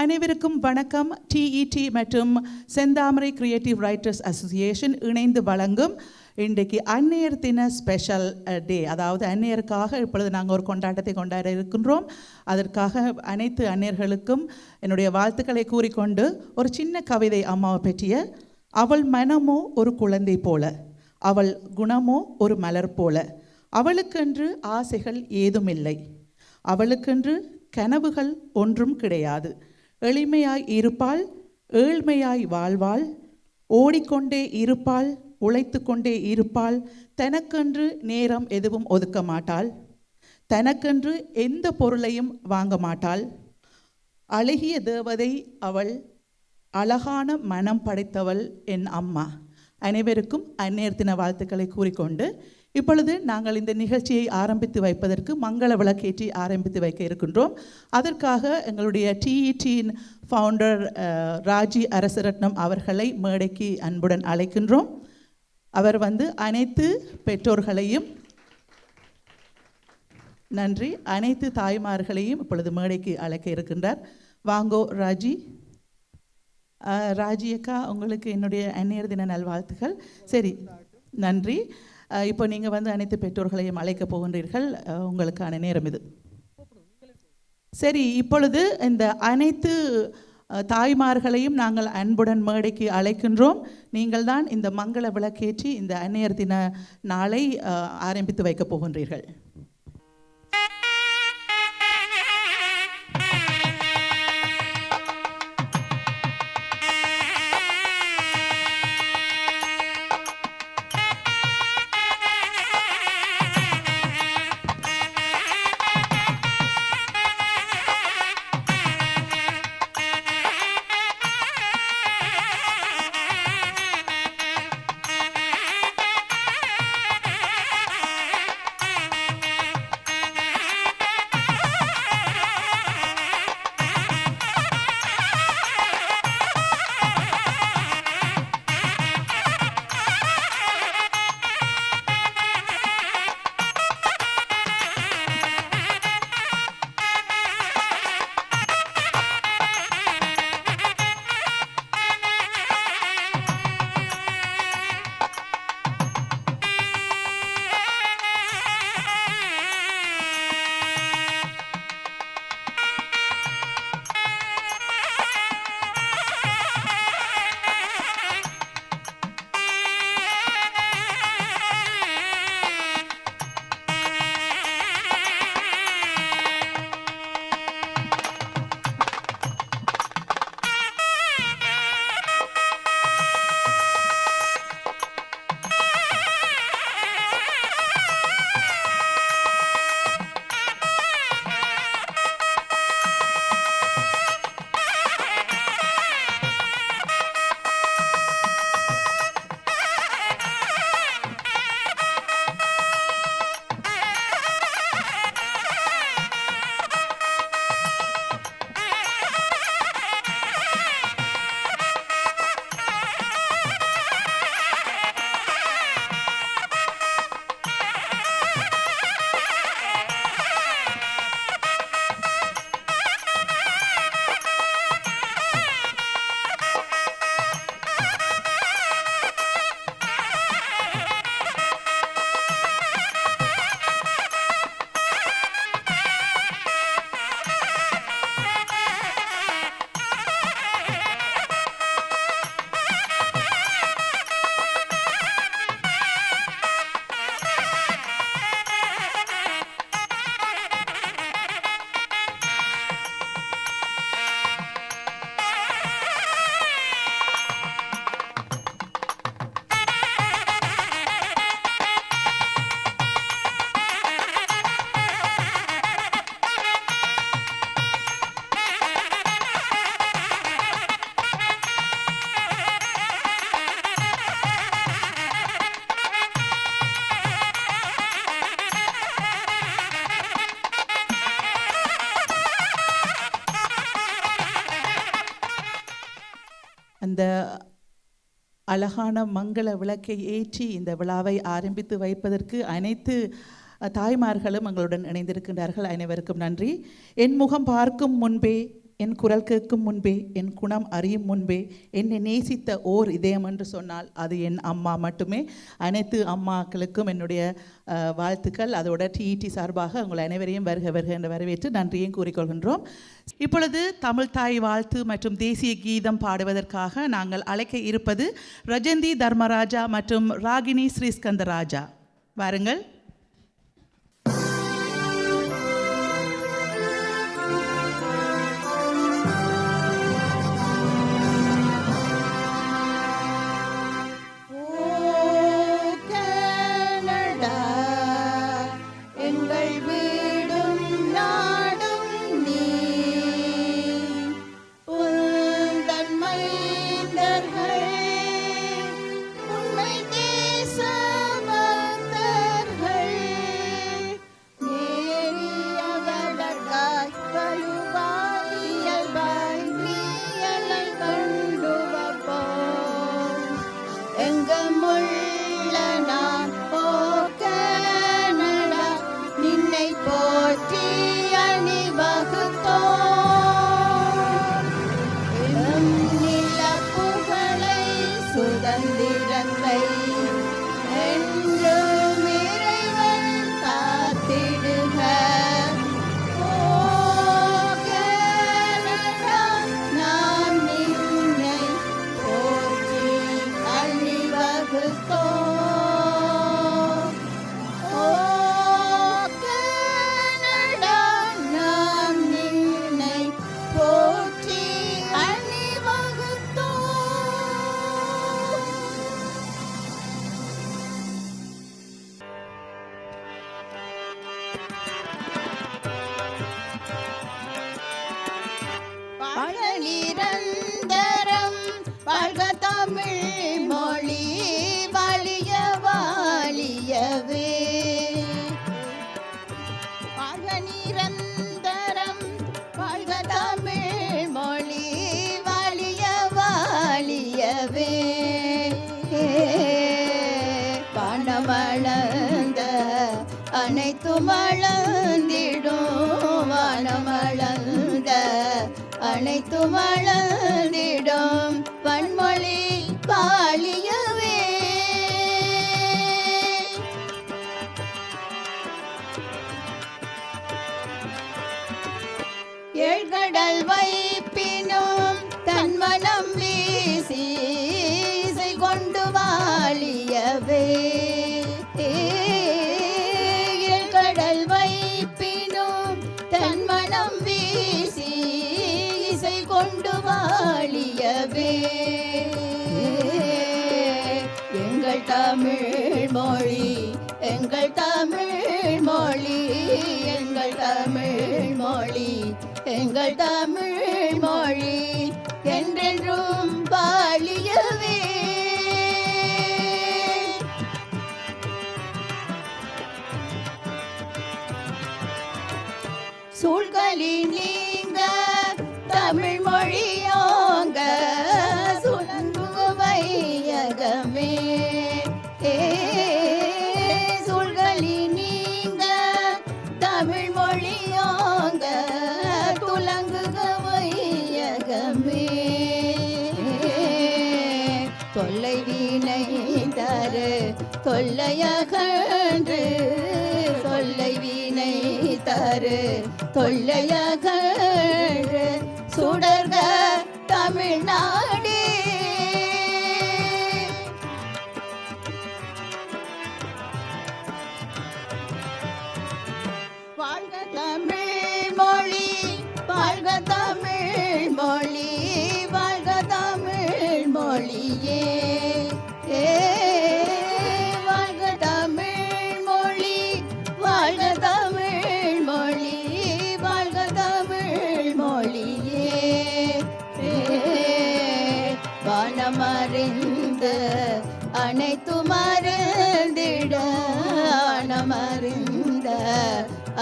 அனைவருக்கும் வணக்கம். டிஇடி மற்றும் செந்தாமரை கிரியேட்டிவ் ரைட்டர்ஸ் அசோசியேஷன் இணைந்து வழங்கும் இன்றைக்கு அன்னையர் தின ஸ்பெஷல் டே, அதாவது அன்னையருக்காக இப்பொழுது நாங்கள் ஒரு கொண்டாட்டத்தை கொண்டாட இருக்கின்றோம். அதற்காக அனைத்து அன்னையர்களுக்கும் என்னுடைய வாழ்த்துக்களை கூறிக்கொண்டு ஒரு சின்ன கவிதை அம்மாவை பற்றிய. அவள் மனமோ ஒரு குழந்தை போல, அவள் குணமோ ஒரு மலர் போல, அவளுக்கென்று ஆசைகள் ஏதுமில்லை, அவளுக்கென்று கனவுகள் ஒன்றும் கிடையாது. எளிமையாய் இருப்பாள், ஏழ்மையாய் வாழ்வாள், ஓடிக்கொண்டே இருப்பாள், உழைத்து கொண்டே இருப்பாள். தனக்கென்று நேரம் எதுவும் ஒதுக்க மாட்டாள், தனக்கென்று எந்த பொருளையும் வாங்க மாட்டாள். அழகிய தேவதை அவள், அழகான மனம் படைத்தவள் என் அம்மா. அனைவருக்கும் அன்னையர் தின வாழ்த்துக்களை கூறிக்கொண்டு இப்பொழுது நாங்கள் இந்த நிகழ்ச்சியை ஆரம்பித்து வைப்பதற்கு மங்கள விளக்கேற்றி ஆரம்பித்து வைக்க இருக்கின்றோம். அதற்காக எங்களுடைய டிஇடியின் ஃபவுண்டர் ராஜி அரசரட்னம் அவர்களை மேடைக்கு அன்புடன் அழைக்கின்றோம். அவர் அனைத்து பெற்றோர்களையும், நன்றி, அனைத்து தாய்மார்களையும் இப்பொழுது மேடைக்கு அழைக்க இருக்கின்றார். வாங்கோ ராஜி. ராஜி அக்கா, உங்களுக்கு என்னுடைய அன்னையர் தின நல்வாழ்த்துக்கள். சரி, நன்றி. இப்போ நீங்கள் அனைத்து பெற்றோர்களையும் அழைக்க போகின்றீர்கள். உங்களுக்கான நேரம் இது. சரி, இப்பொழுது இந்த அனைத்து தாய்மார்களையும் நாங்கள் அன்புடன் மேடைக்கு அழைக்கின்றோம். நீங்கள் தான் இந்த மங்கள விளக்கேற்றி இந்த அன்னையர் தின நாளை ஆரம்பித்து வைக்கப் போகின்றீர்கள். அந்த அழகான மங்கள விளக்கை ஏற்றி இந்த விழாவை ஆரம்பித்து வைப்பதற்கு அனைத்து தாய்மார்களும் எங்களுடன் இணைந்திருக்கின்றார்கள். அனைவருக்கும் நன்றி. என் முகம் பார்க்கும் முன்பே என் குரல் கேட்கும் முன்பே, என் குணம் அறியும் முன்பே என்னை நேசித்த ஓர் இதயம் என்று சொன்னால் அது என் அம்மா மட்டுமே. அனைத்து அம்மாக்களுக்கும் என்னுடைய வாழ்த்துக்கள். அதோட டிஇடி சார்பாக உங்கள் அனைவரையும் வருக வருக என்று வரவேற்று நன்றியும் கூறிக்கொள்கின்றோம். இப்பொழுது தமிழ் தாய் வாழ்த்து மற்றும் தேசிய கீதம் பாடுவதற்காக நாங்கள் அழைக்க இருப்பது ரஜந்தி தர்மராஜா மற்றும் ராகினி ஸ்ரீஸ்கந்தராஜா. வாருங்கள். நிரந்தரம் வாழ்க தமிழ் மொழி வாழிய வாழியவே. வாழ்க நிரந்தரம் வாழ்க தமிழ் மொழி வாழிய வாழியவே. வானமளந்த அனைத்து மளந்திடும், வானமளந்த அனைத்து மளந்திடும் பன்மொழி பாலியவே. ஏழ்கடல் வைப்பினும் தன்மனம் வீசி இசை கொண்டு வாழியவே. ஏழ்கடல் வைப்பினும் தன்மனம் வீசி இசை கொண்டு வாழியவே. எங்கள் தமிழ் மொழி, எங்கள் தமிழ் மொழி, எங்கள் தமிழ் மொழி, எங்கள் தமிழ் மொழி என்றென்றும் வாழியவே. சூழ்களி நீங்க தமிழ் மொழியோங்க சுழங்கு வையகமே. சூழ்களி நீங்க தமிழ் மொழியோங்க துலங்குக வையகமே. தொல்லை வீணை தரு தொல்லையகன்று, தொல்லை வீணை தரு தொல்லையகன்று சுடர்க தமிழ்நாடே. வாழ்க தமிழ் மொழி, வாழ்க தமிழ் மொழி, வாழ்க தமிழ் மொழியே. வாழ்க தமிழ் மொழி, வாழ்க தமிழ் மொழி, வாழ்க தமிழ் மொழியே. வானமறிந்த அனைத்து மறந்திட, வானமறிந்த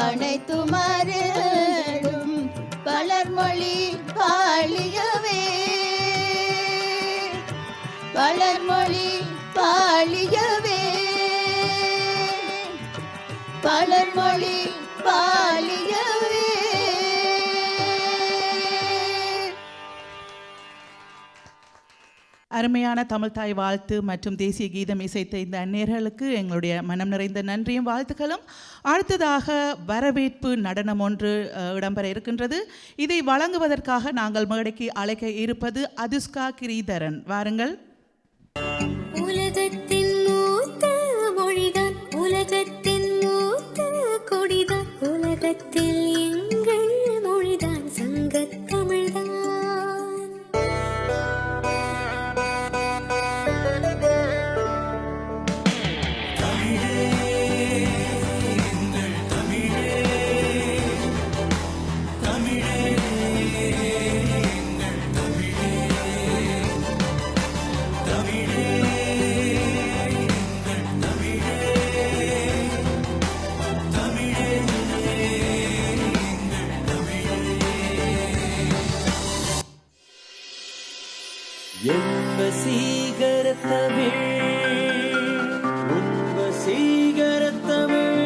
அனைத்து மறடும் வளர்மொழி பாலியவே. வளர்மொழி பாலியவே, வளர்மொழி பாலியவே. அருமையான தமிழ்தாய் வாழ்த்து மற்றும் தேசிய கீதம் இசைத்த இந்த அந்நேர்களுக்கு எங்களுடைய மனம் நிறைந்த நன்றியும் வாழ்த்துக்களும். அடுத்ததாக வரவேற்பு நடனம் ஒன்று இடம்பெற இருக்கின்றது. இதை வழங்குவதற்காக நாங்கள் மேடைக்கு அழைக்க இருப்பது அதுஷ்கா கிரீதரன். வாருங்கள். உலகத்தின் மூத்த மொழிதான், உலகத்தின் மூத்த கொடிதான், உலகத்தில் எங்கள் மொழிதான் சங்கத் தமிழ்தான். வசீகரத்தமிழ் உன் வசீகரத்தமிழ்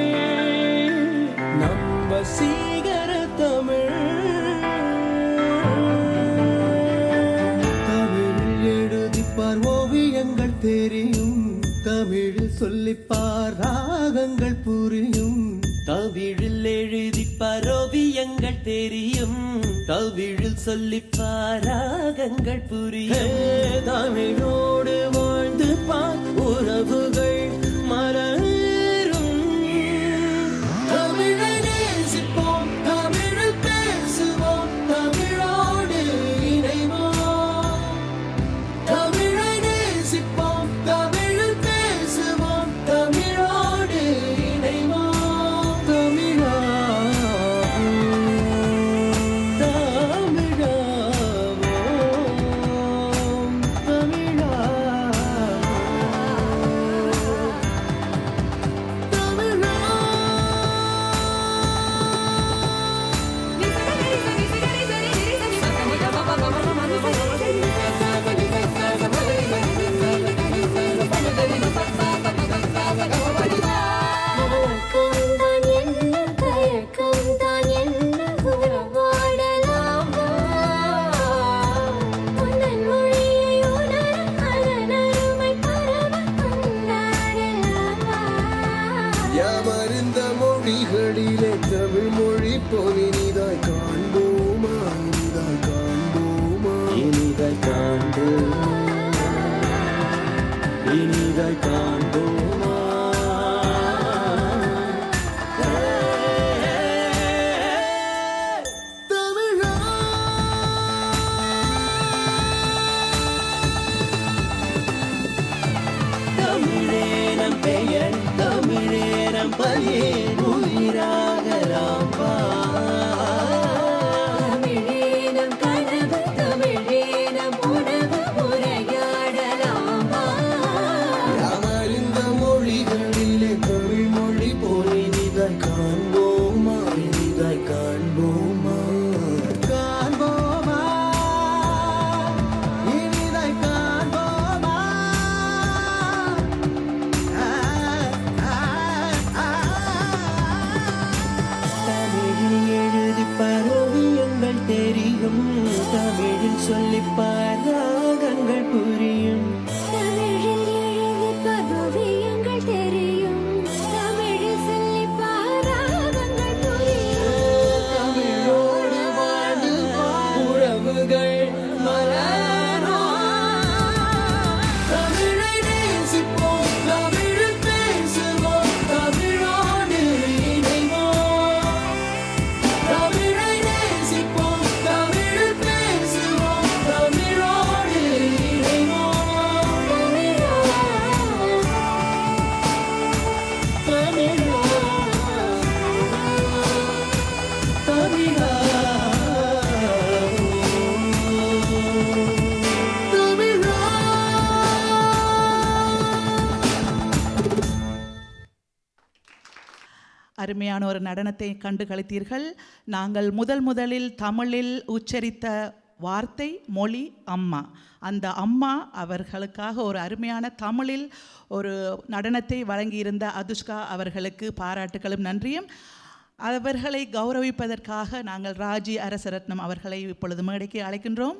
நம் வசீகரத்தமிழ். தமிழில் எழுதிப்பார் ஓவியங்கள் தெரியும், தமிழில் சொல்லிப்பார் ராகங்கள் புரியும். தமிழில் எழுதிப்பார் ஓவியங்கள் தெரியும், தமிழில் சொல்லிப்பார் ராகங்கள் புரியும். தமிழோடு வாழ்ந்து பார் உறவுகள் மலரும். தமிழை நேசிப்போம், தமிழில் பேசுவோம், தமிழோடு இணைவோம். தமிழை நேசிப்போம், தமிழில் பேசுவோம், தமிழோடு இணைவோம். தமிழ் மொழி போனிதாய் காண்போமா, இனிதாய் காண்போமா, இனிதாய் காண்போமா, இனிதாய் காண்போமா. தமிழா தமிழே நம் பெயர், தமிழே நம் பயிர், உயிராக ராம்பா. தமிழே நம் கனவு, தமிழே நம் உணவு, உரையாடலாமா. யாமறிந்த மொழிகளிலே தமிழ் மொழி போல் இனிதாய் காண்போமா, இனிதாய் காண்போமா, காண்போமா, இனிதாய் காண்போமா. தமிழில் எழுதிப்பார் ஓவியங்கள் தெரியும், தமிழில் சொல்லிப்பார் ராகங்கள் புரியும். தமிழில் எழுதிப்பார் ஓவியங்கள் தெரியும், தமிழில் சொல்லிப்பார் ராகங்கள் புரியும். தமிழோடு வாழ்ந்து உறவுகள் மலரும். தமிழை நேசிப்போம், தமிழில் பேசுவோம், தமிழோடு இணைவோம். தமிழை நேசிப்போம், தமிழில் பேசுவோம், தமிழோடு இணைவோம். தமிழா, தமிழா, தமிழா. அருமையான ஒரு நடனத்தை கண்டு களித்தீர்கள். நாங்கள் முதலில் தமிழில் உச்சரித்த வார்த்தை மொழி அம்மா. அந்த அம்மா அவர்களுக்காக ஒரு அருமையான தமிழில் ஒரு நடனத்தை வழங்கியிருந்த அதுஷ்கா அவர்களுக்கு பாராட்டுகளும் நன்றியும். அவர்களை கௌரவிப்பதற்காக நாங்கள் ராஜி அரசரத்னம் அவர்களை இப்பொழுது மேடைக்கு அழைக்கின்றோம்.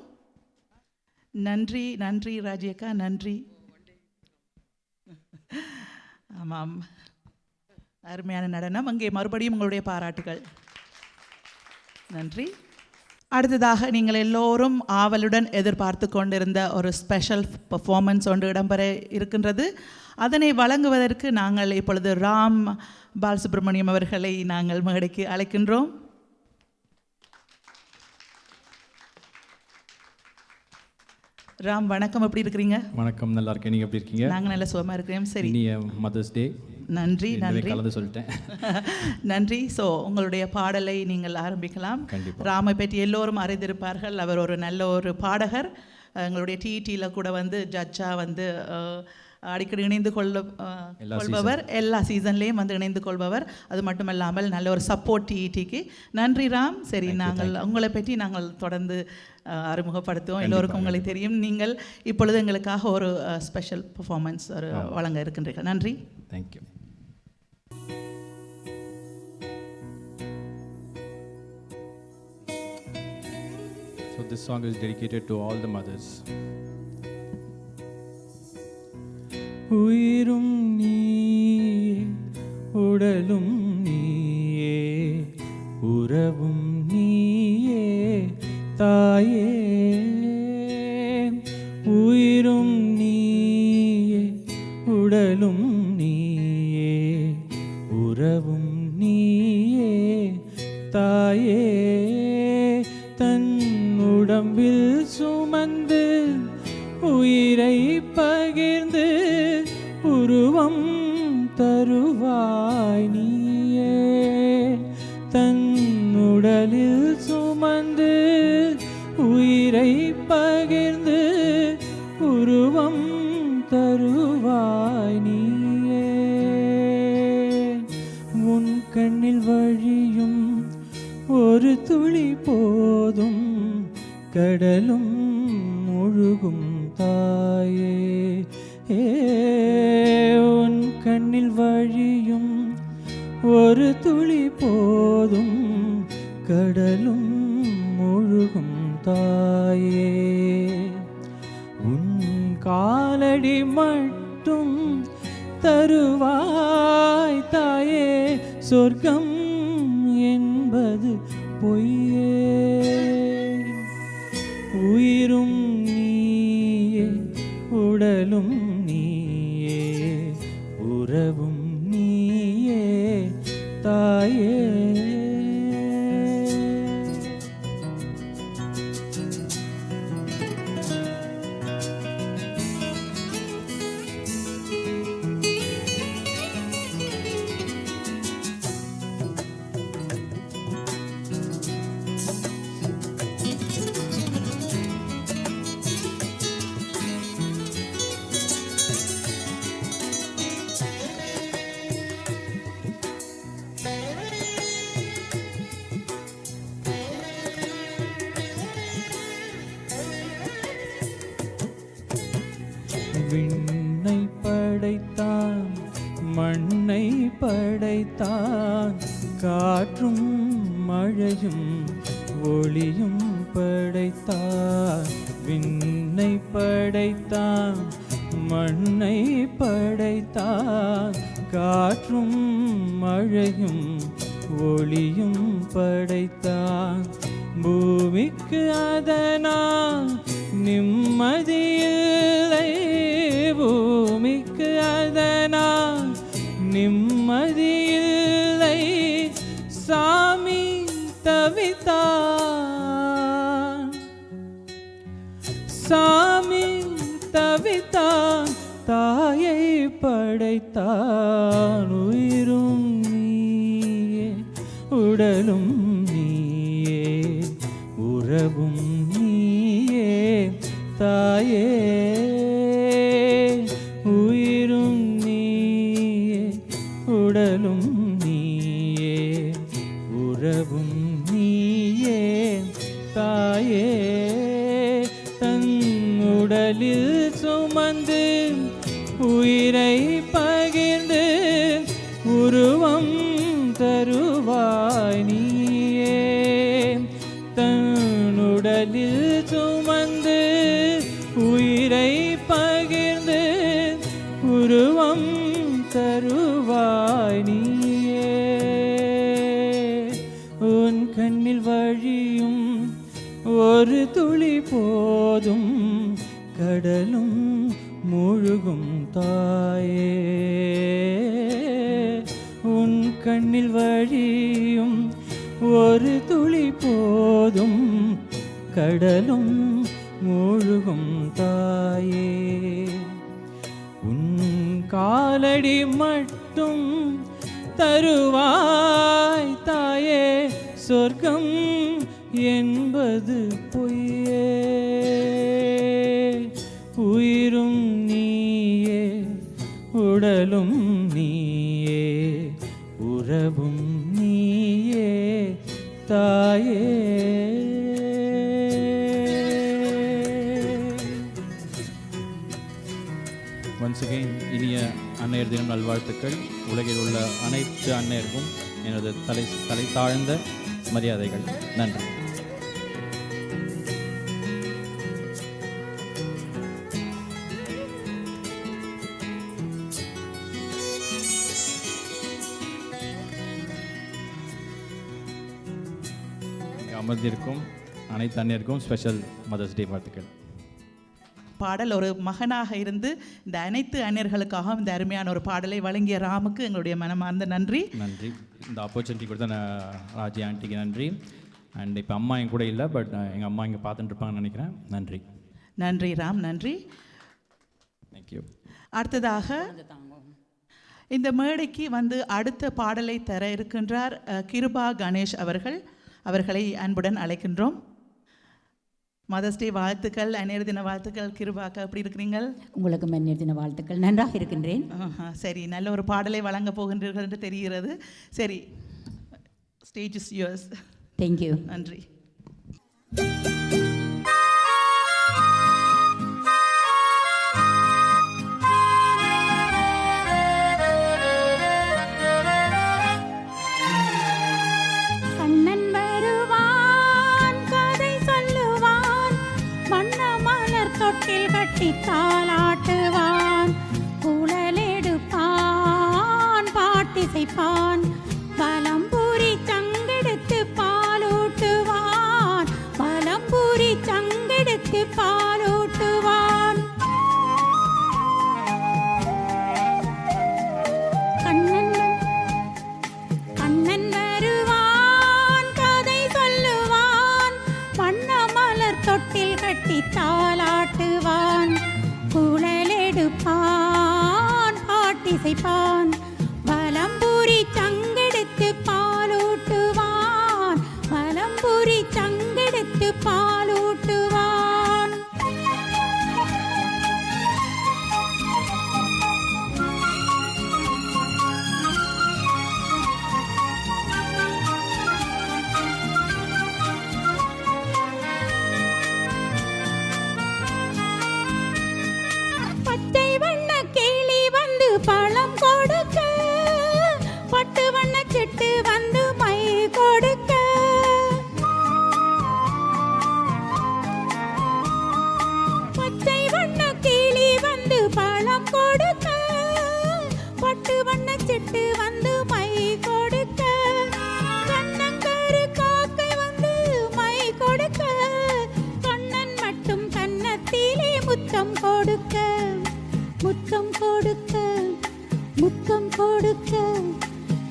நன்றி நன்றி ராஜியக்கா, நன்றி. ஆமாம், அருமையான நடனம். அங்கே மறுபடியும் உங்களுடைய பாராட்டுகள். நன்றி. அடுத்ததாக நீங்கள் எல்லோரும் ஆவலுடன் எதிர்பார்த்து கொண்டிருந்த ஒரு ஸ்பெஷல் பெர்ஃபார்மன்ஸ் ஒன்று இடம்பெற இருக்கின்றது. அதனை வழங்குவதற்கு நாங்கள் இப்பொழுது ராம் பாலசுப்ரமணியம் அவர்களை நாங்கள் மேடைக்கு அழைக்கின்றோம். ராம், வணக்கம். எப்படி இருக்கிறீங்க? வணக்கம், நல்லா இருக்கேன். நீங்கள் எப்படி இருக்கீங்க? நாங்கள் நல்ல சுகமாக இருக்கிறோம். சரி, மதர்ஸ் டே. நன்றி நன்றி, கலந்து சொல்லிட்டேன். நன்றி. ஸோ உங்களுடைய பாடலை நீங்கள் ஆரம்பிக்கலாம். ராமை பற்றி எல்லோரும் அறிந்திருப்பார்கள். அவர் ஒரு நல்ல ஒரு பாடகர். எங்களுடைய டிஇடியில் கூட வந்து ஜட்ஜாக வந்து அடிக்கடி இணைந்து கொள்பவர். எல்லா சீசன்லேயும் வந்து இணைந்து கொள்பவர். அது மட்டுமல்லாமல் நல்ல ஒரு சப்போர்ட் டிஇடிக்கு. நன்றி ராம். சரி, நாங்கள் உங்களை பற்றி நாங்கள் தொடர்ந்து அறிமுகப்படுத்துவோம். எல்லோருக்கும் உங்களை தெரியும். நீங்கள் இப்பொழுது எங்களுக்காக ஒரு ஸ்பெஷல் பெர்ஃபார்மன்ஸ் ஒரு வழங்க இருக்கின்றீர்கள். நன்றி. Thank you. So this song is dedicated to all the mothers. உயிரும் நீயே, உடலும் நீயே, உறவும் நீயே தாயே. உயிரும் நீயே, உடலும் நீயே, உறவும் நீயே தாயே. தன் உடம்பில் சுமந்து உயிரை பகிர்ந்து உருவம் தருவாய் நீயே. தன் உடலில் சுமந்து உயிரை பகிர்ந்து உருவம் தருவாய் நீயே. உன் கண்ணில் வழியும் ஒரு துளி போதும் கடலும் முழுகும் தாயே. உன் கண்ணில் வழியும் ஒரு துளி போதும் கடலும் முழுகும் தாயே. உன் காலடி மட்டும் தருவாய் தாயே. சொர்க்கம் என்பது பொய்யே. உயிரும் நீயே, உடலும் நீயே, உறவும் நீயே தாயே. விண்ணை படைத்தான், மண்ணை படைத்தான், காற்றும் மழையும் ஒளியும் படைத்தான். விண்ணை படைத்தான், மண்ணை படைத்தான், காற்றும் மழையும் ஒளியும் படைத்தான். பூமிக்கு அதனால் நிம்மதியில்லை, பூமிக்கு அதனால் நிம்மதியில்லை. சாமி தவித்தான், சாமி தவித்தான், தாயை படைத்தான். உயிரும் நீயே, உடலும் நீயே, உறவும் நீயே தாயே. உயிரும் நீயே, உடலும் நீயே, உறவும் நீயே தாயே. தன் உடலில் சுமந்து உயிரை பகிர்ந்து உருவம் தருவாய் நீயே. தன் உடலில் சுமந்து உயிரை பகிர்ந்து உருவம் தருவாய் நீயே. உன் கண்ணில் வழியும் ஒரு துளி போதும் கடலும் முழுகும் தாயே. உன் கண்ணில் வழியும் ஒரு துளி போதும் கடலும் முழுகும் தாயே. உன் காலடி மட்டும் தருவாய் தாயே, சொர்க்கம் என்பது பொய்யே. உயிரும் நீயே, உடலும் நீயே, உறவும் நீயே தாயே. ஒன்ஸ் அகெயின் இனிய அன்னையர் தினம் நல்வாழ்த்துக்கள். உலகில் உள்ள அனைத்து அன்னையருக்கும் எனது தலை தாழ்ந்த மரியாதைகள். நன்றி. அமர்ந்திருக்கும் அனைத்து அன்னையருக்கும் ஸ்பெஷல் மதர்ஸ் டே வாழ்த்துக்கள். பாடல் ஒரு மகனாக இருந்து இந்த அனைத்து அந்நியர்களுக்காகவும் இந்த அருமையான ஒரு பாடலை வழங்கிய ராமுக்கு எங்களுடைய மனமார்ந்த நன்றி. நன்றி. இந்த ஆப்பர்ச்சுனிட்டி கொடுத்த ராஜி ஆண்டிக்கு நன்றி. அண்ட் இப்போ அம்மா என் கூட இல்லை, பட் எங்கள் அம்மா இங்கே பார்த்துட்டு இருப்பாங்கன்னு நினைக்கிறேன். நன்றி. நன்றி ராம், நன்றி. தேங்க்யூ. அடுத்ததாக இந்த மேடைக்கு வந்து அடுத்த பாடலை தர இருக்கின்றார் கிருபா கணேஷ் அவர்களை அன்புடன் அழைக்கின்றோம். மதர்ஸ் டே வாழ்த்துக்கள், அன்னையர் தின வாழ்த்துக்கள். கிருபாக்கா எப்படி இருக்கிறீங்க? உங்களுக்கு அன்னையர் தின வாழ்த்துக்கள். நன்றாக இருக்கின்றேன். சரி, நல்ல ஒரு பாடலை வழங்க போகின்றீர்கள் என்று தெரிகிறது. சரி, ஸ்டேஜ் இஸ் யுவர்ஸ். தேங்க்யூ. நன்றி. தாலாட்டுவான், குழலெடுப்பான், பாட்டிசைப்பான், பலம்பூரி சங்கெடுத்து பாலூட்டுவான், பலம்பூரி சங்கெடுத்து பாலூட்டுவான். கண்ணன் வருவான், கதை சொல்லுவான், வண்ண மலர் தொட்டில் கட்டி தாலாட்டுவான், குழலெடுப்பான், பாட்டிசைப்பான், பலம்பூரி சங்கெடுத்து பாலூட்டுவான், பலம்பூரி சங்கெடுத்து பாலூட்டுவான். பழம் கொடுக்க, பட்டு வண்ண செட்டு வந்து மை கொடுக்க, பச்சை வண்ண கிளி வந்து பழம் கொடுக்க, பட்டு வண்ண செட்டு வந்து மை கொடுக்க, கண்ணங்கரு காக்கை வந்து மை கொடுக்க, கண்ணன் மட்டும் கன்னத்திலே முத்தம் கொடுக்க, முத்தம் கொடுக்க, முத்தம் கொடுக்க,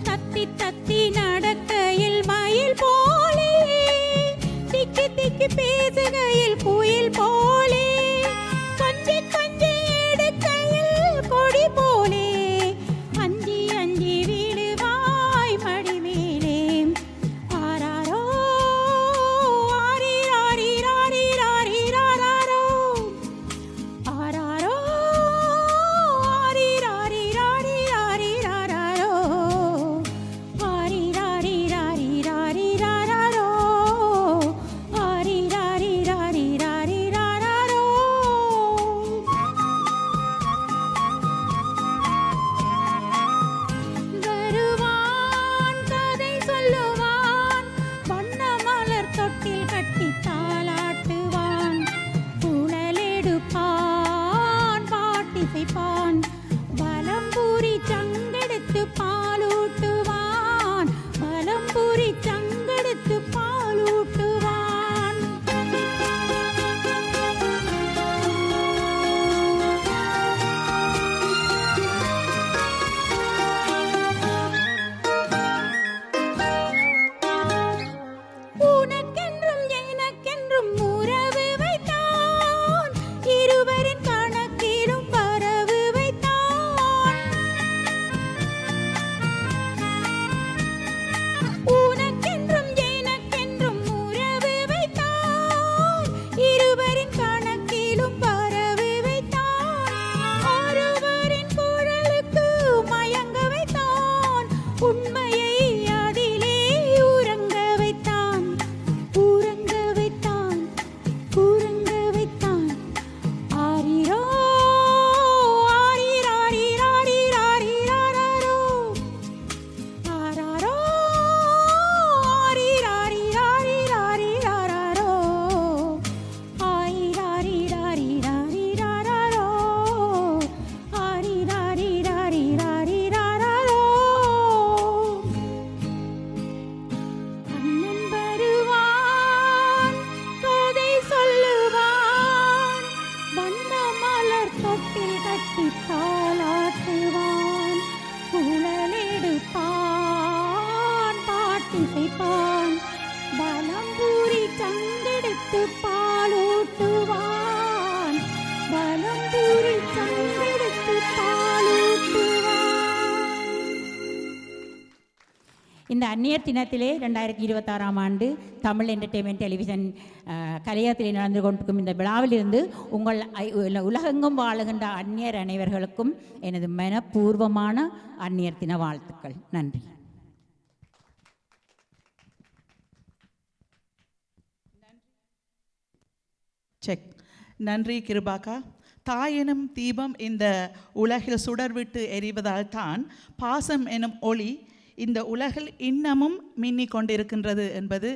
தத்தி தத்தி நடக்கையில் மயில் போலே, திக்கி திக்கி பேசுகையில் குயில் போலே, கொஞ்சி கொஞ்சி எடுக்கையில் கொடி போலே, அஞ்சி அஞ்சி வீடுவாய் மடி மேலே, ஆராரோ ஆரிராரிராரிராரிராரோ, ஆராரோ ஆரிராரிராரிராரிராரோ, ஆரிராரிராரிராரிராரோ, அந்நியர் தினத்திலே 2026ஆம் ஆண்டு தமிழ் என்டர்டெயின்மெண்ட் டெலிவிஷன் கலையகத்திலே நடந்து கொண்டிருக்கும் இந்த விழாவிலிருந்து உங்கள் உலகெங்கும் வாழுகின்ற அந்நியர் அனைவர்களுக்கும் எனது மனப்பூர்வமான அந்நியர் தின வாழ்த்துக்கள். நன்றி. செக். நன்றி கிருபாக்கா. தாயெனும் தீபம் இந்த உலகில் சுடர்விட்டு எரிவதால் தான் பாசம் எனும் ஒளி இந்த உலகில் இன்னமும் மின்னிக் கொண்டிருக்கின்றது என்பது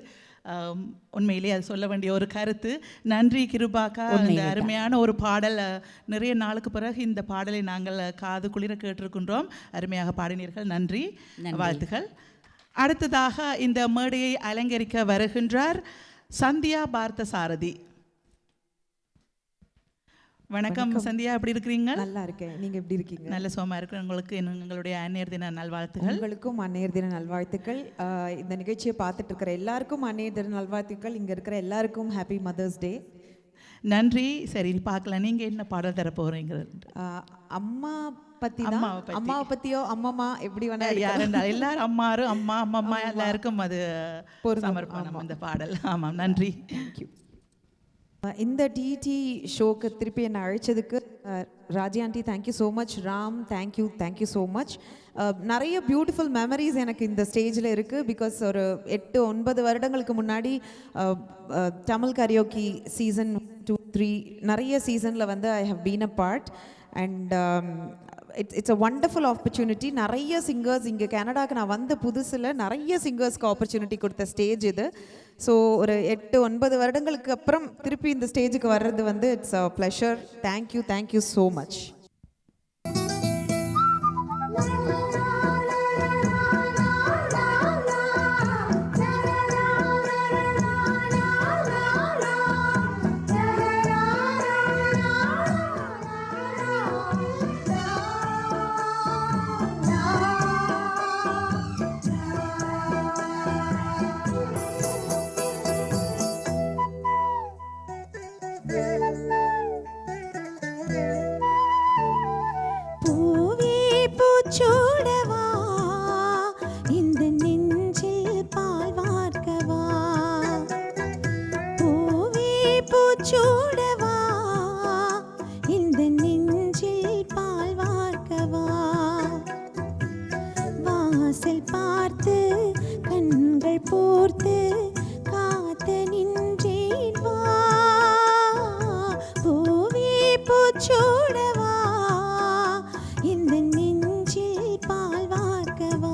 உண்மையிலே அது சொல்ல வேண்டிய ஒரு கருத்து. நன்றி கிருபாக்கா. இந்த அருமையான ஒரு பாடல், நிறைய நாளுக்கு பிறகு இந்த பாடலை நாங்கள் காது குளிர கேட்டிருக்கின்றோம். அருமையாக பாடினீர்கள். நன்றி, வாழ்த்துகள். அடுத்ததாக இந்த மேடையை அலங்கரிக்க வருகின்றார் சந்தியா பார்த்தசாரதி. வணக்கம் சந்தியா, எப்படி இருக்கிறீங்க? நல்லா இருக்கேன். நீங்க எப்படி இருக்கீங்க? நல்ல சுகமா இருக்கு. உங்களுக்கு எங்களுடைய அன்னையர் தின நல்வாழ்த்துக்கள். உங்களுக்கும் அன்னையர் தின நல்வாழ்த்துக்கள். இந்த நிகழ்ச்சியை பார்த்துட்டு இருக்கிற எல்லாருக்கும் அன்னையர் தின நல்வாழ்த்துக்கள். இங்க இருக்கிற எல்லாருக்கும் ஹாப்பி மதர்ஸ் டே. நன்றி. சரி, பார்க்கலாம் நீங்க என்ன பாடல் தர போறீங்க. அம்மா பத்தி தான். அம்மாவை பத்தியோ அம்மம்மா எப்படி வேணா யாரென்றால் எல்லாரும் அம்மாரும் அம்மா அம்மம்மா எல்லாருக்கும் அது சமர்ப்பணம் இந்த பாடல். ஆமாம், நன்றி. தேங்க்யூ. இந்த டிடி ஷோக்கு திருப்பி என்னை அழைச்சதுக்கு Raji aunty thank you so much. Ram thank you so much. நிறைய பியூட்டிஃபுல் மெமரிஸ் எனக்கு இந்த ஸ்டேஜில் இருக்குது. பிகாஸ் ஒரு 8-9 வருடங்களுக்கு முன்னாடி தமிழ் கரியோக்கி சீசன் 2-3 நிறைய சீசனில் வந்து I have been a part. And it's a wonderful opportunity. நிறைய சிங்கர்ஸ் இங்கே கனடாவுக்கு நான் வந்த புதுசில் நிறைய சிங்கர்ஸ்க்கு ஆப்பர்ச்சுனிட்டி கொடுத்த ஸ்டேஜ் இது. ஸோ ஒரு 8-9 வருடங்களுக்கு அப்புறம் திருப்பி இந்த ஸ்டேஜுக்கு வர்றது வந்து it's a pleasure. Thank you so much. சூடவா இந்த நெஞ்சில் பால் வார்க்கவா, பூவே பூச்சூடவா இந்த நெஞ்சில் பால் வார்க்கவா, வாசல் பார்த்து கண்கள் போர்த்து காத்து நின்றேன் வா, பூவே பூச்சூடவா இந்த நெஞ்சில் பால் வார்க்கவா.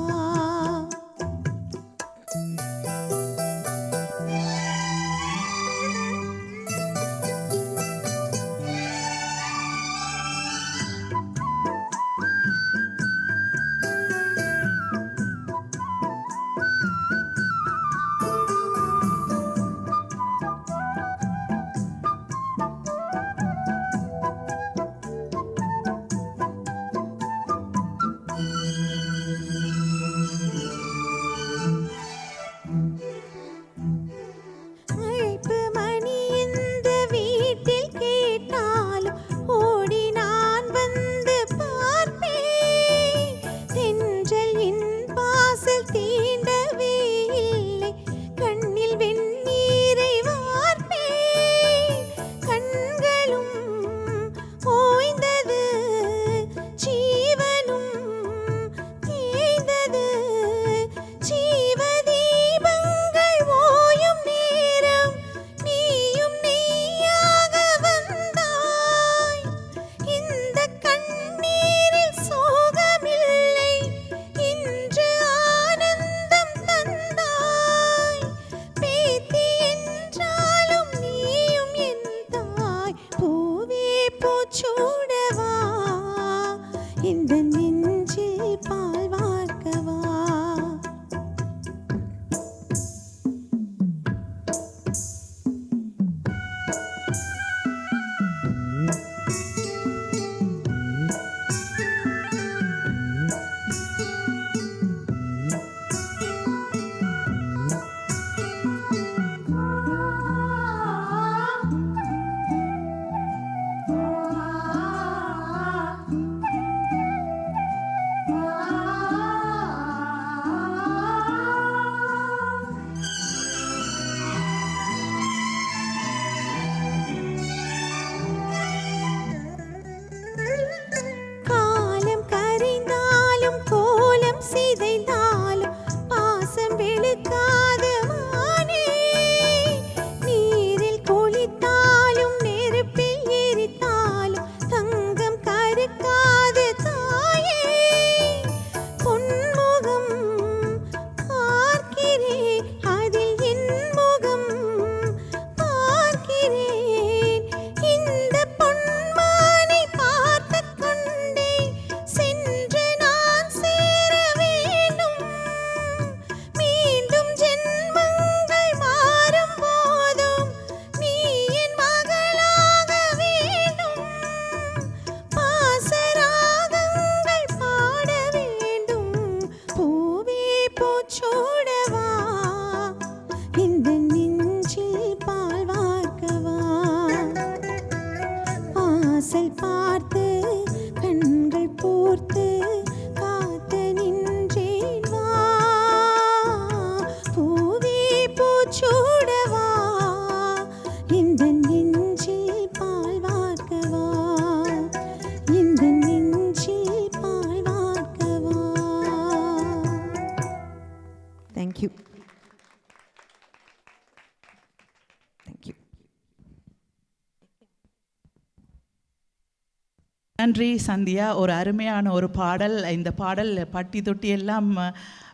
நன்றி சந்தியா. ஒரு அருமையான ஒரு பாடல். இந்த பாடல் பட்டி தொட்டி எல்லாம்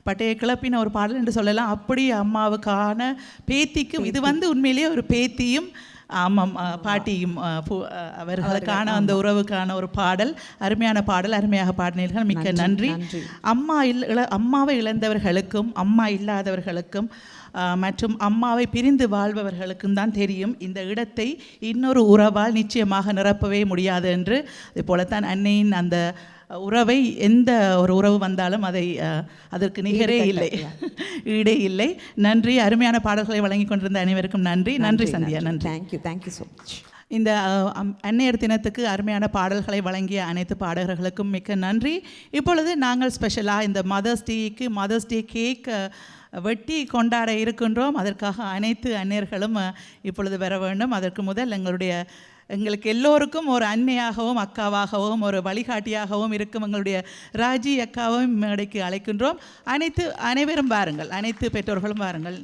பட்டைய கிளப்பின ஒரு பாடல் என்று சொல்லலாம். அப்படி அம்மாவுக்கான பேத்திக்கும் இது உண்மையிலேயே ஒரு பேத்தியும் ஆமாம் பாட்டியும் அவர்களுக்கான அந்த உறவுக்கான ஒரு பாடல். அருமையான பாடல், அருமையாக பாடினீர்கள், மிக்க நன்றி. அம்மாவை இழந்தவர்களுக்கும் அம்மா இல்லாதவர்களுக்கும் மற்றும் அம்மாவை பிரிந்து வாழ்பவர்களுக்கும் தான் தெரியும் இந்த இடத்தை இன்னொரு உறவால் நிச்சயமாக நிரப்பவே முடியாது என்று. அதே போலத்தான் அன்னையின் அந்த உறவை எந்த ஒரு உறவு வந்தாலும் அதற்கு நிகரே இல்லை, ஈடே இல்லை. நன்றி. அருமையான பாடல்களை வழங்கி கொண்டிருந்த அனைவருக்கும் நன்றி. நன்றி சந்தியா. நன்றி. Thank you so much. இந்த அன்னையர் தினத்துக்கு அருமையான பாடல்களை வழங்கிய அனைத்து பாடகர்களுக்கும் மிக்க நன்றி. இப்பொழுது நாங்கள் ஸ்பெஷலாக இந்த மதர்ஸ் டே கேக் வெட்டி கொண்டாட இருக்கின்றோம். அதற்காக அனைத்து அன்னையர்களும் இப்பொழுது வர வேண்டும். அதற்கு முதல் எங்களுக்கு எல்லோருக்கும் ஒரு அன்னையாகவும் அக்காவாகவும் ஒரு வழிகாட்டியாகவும் இருக்கும் எங்களுடைய ராஜி அக்காவும் மேடைக்கு அழைக்கின்றோம். அனைவரும் வாருங்கள், அனைத்து பெற்றோர்களும் வாருங்கள்.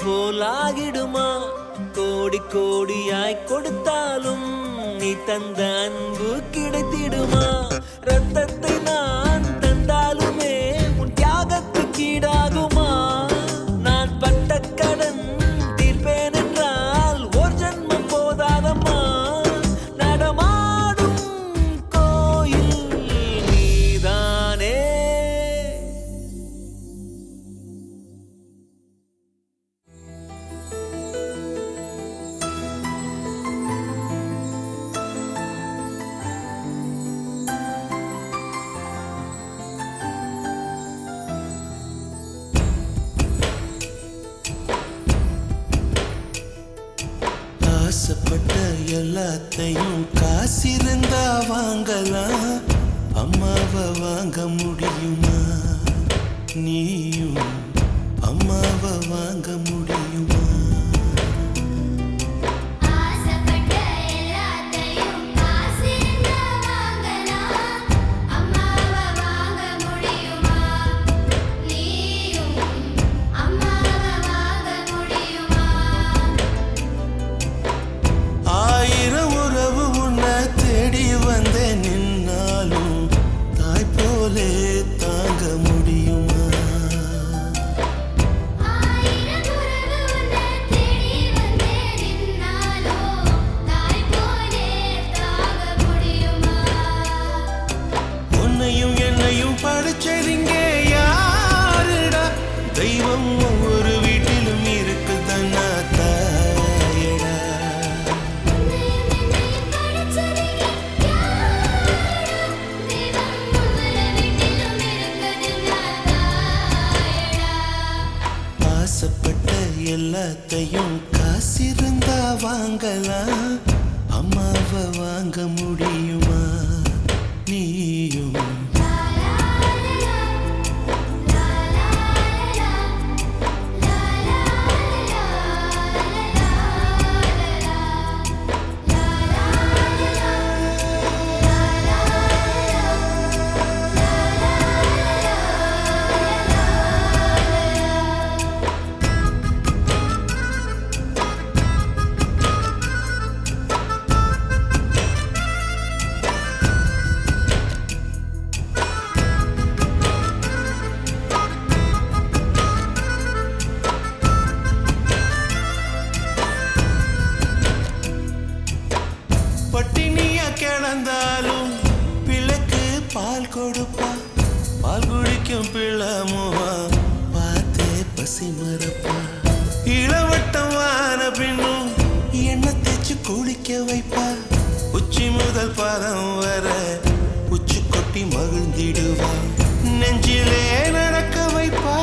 போலாகிடுமா கோடி கோடியாய் கொடுத்தாலும் நீ தந்த அன்பு கிடைத்திடுமா ரத்தத்தை நான் தந்தாலுமே உன் தியாகத்துக்கு ஈடாகுமா நான் பட்ட கடன் தீர்ப்பேன் என்றால் ஒரு ஜன்மம் போதாதம்மா நடமாடும் கோயில் நீதானே ஆசைப்பட்ட எல்லாத்தையும் காசிருந்தா வாங்கலாம் அம்மாவை வாங்க முடியுமா நீயும் அம்மாவை வாங்க முடியுமா தாங்க முடியுமா எல்லாத்தையும் காசிருந்தா வாங்கலாம், அம்மாவை வாங்க முடியுமா நீயும்? பட்டினியா கிடந்தாலும் பிள்ளைக்கு பால் கொடுப்பா, பால் குடிக்கும் பிள்ளமுவா பார்த்தே பசி மறப்பா. இளவட்டம் வான பின்னும் எண்ணெய் தேய்ச்சி குளிக்க வைப்பா, உச்சி முதல் பாதம் வர உச்சி கொட்டி மகிழ்ந்திடுவா. நெஞ்சிலே நடக்க வைப்பா,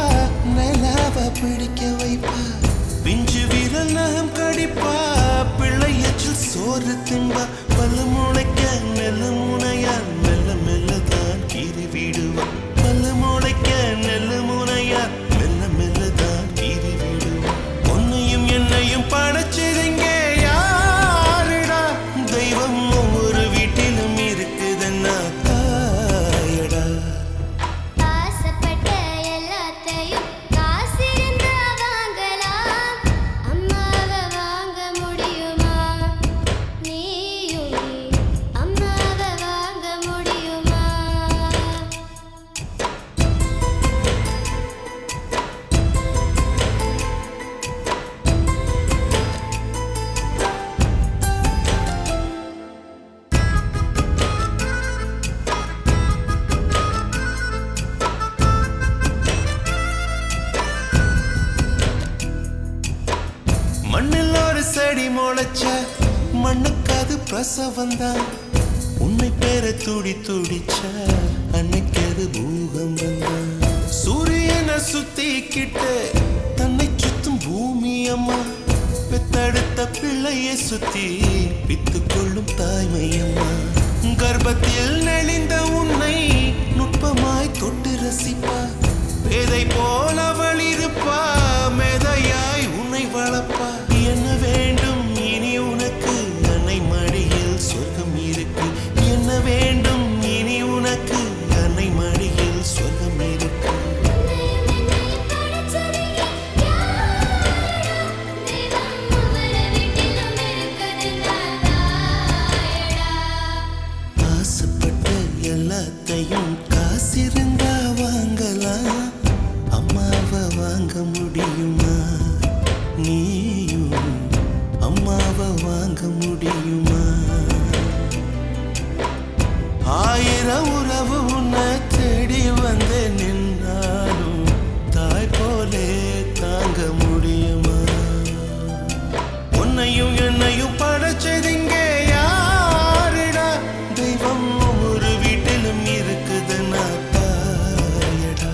நிலாவ பிடிக்க வைப்பா, பிஞ்சு விரல் நகம் கடிப்பா, பிள்ளையச்சில் சோறு தின்பா. பல்லு முளைக்க நெல்லு முனையா மெல்ல மெல்லதான் கீறி விடுவா, பல்லு முளைக்க நெல்லு முனையா மெல்ல மெல்லதான் கீறி விடுவா. உன்னையும் என்னையும் படைச்சதுங்க யாருடா, தெய்வம் ஒவ்வொரு வீட்டிலும் இருக்குதுன்னா தாயடா. ஆசைப்பட்ட எல்லாத்தையும் காசிருந்தா வாங்கலாம், அம்மாவை வாங்க முடியுமா நீயும்? அம்மாவை வாங்க முடியுமா? மண்ணில் ஒரு செடி முளைச்ச மண்ணுக்கு அது பிரசவந்தான், உன்னை பேர துடி துடிச்ச அன்னைக்கு அது பூகம்பம் தான். சூரியனை சுத்திக்கிட்டு தன்னை சுத்தும் பூமி அம்மா, பெத்தெடுத்த பிள்ளையை சுத்தி பித்து கொள்ளும் தாய்மை அம்மா. கர்ப்பத்தில் நெளிந்த உன்னை நுட்பமாய் தொட்டு ரசிப்பா, பேதை போல அவள் இருப்பா, மேதையாய் உன்னை வளர்ப்பா. என்ன வேண்டும் இனி உனக்கு, அன்னை மடியில் சொர்க்கம் இருக்கு. என்ன வேண்டும் இனி உனக்கு, அன்னை மடியில் சொர்க்கம் இருக்கு. ஆசைப்பட்ட எல்லாத்தையும் காசிருந்தா வாங்கலாம், அம்மாவை வாங்க முடியுமா நீயும்? அம்மாவை வாங்க முடியுமா? ஆயிரம் உறவு உன்னை தேடி வந்து நின்னாலும் தாய் போலே தாங்க முடியுமா? உன்னையும் என்னையும் படைச்சதுங்க யாருடா, தெய்வம் ஒவ்வொரு வீட்டிலும் இருக்குதுன்னா தாயடா.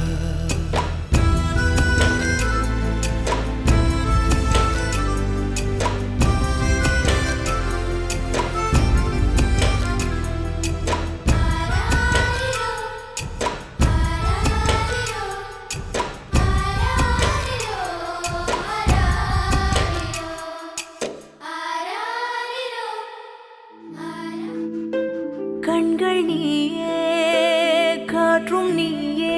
கண்கள் நீயே, காற்றும் நீயே,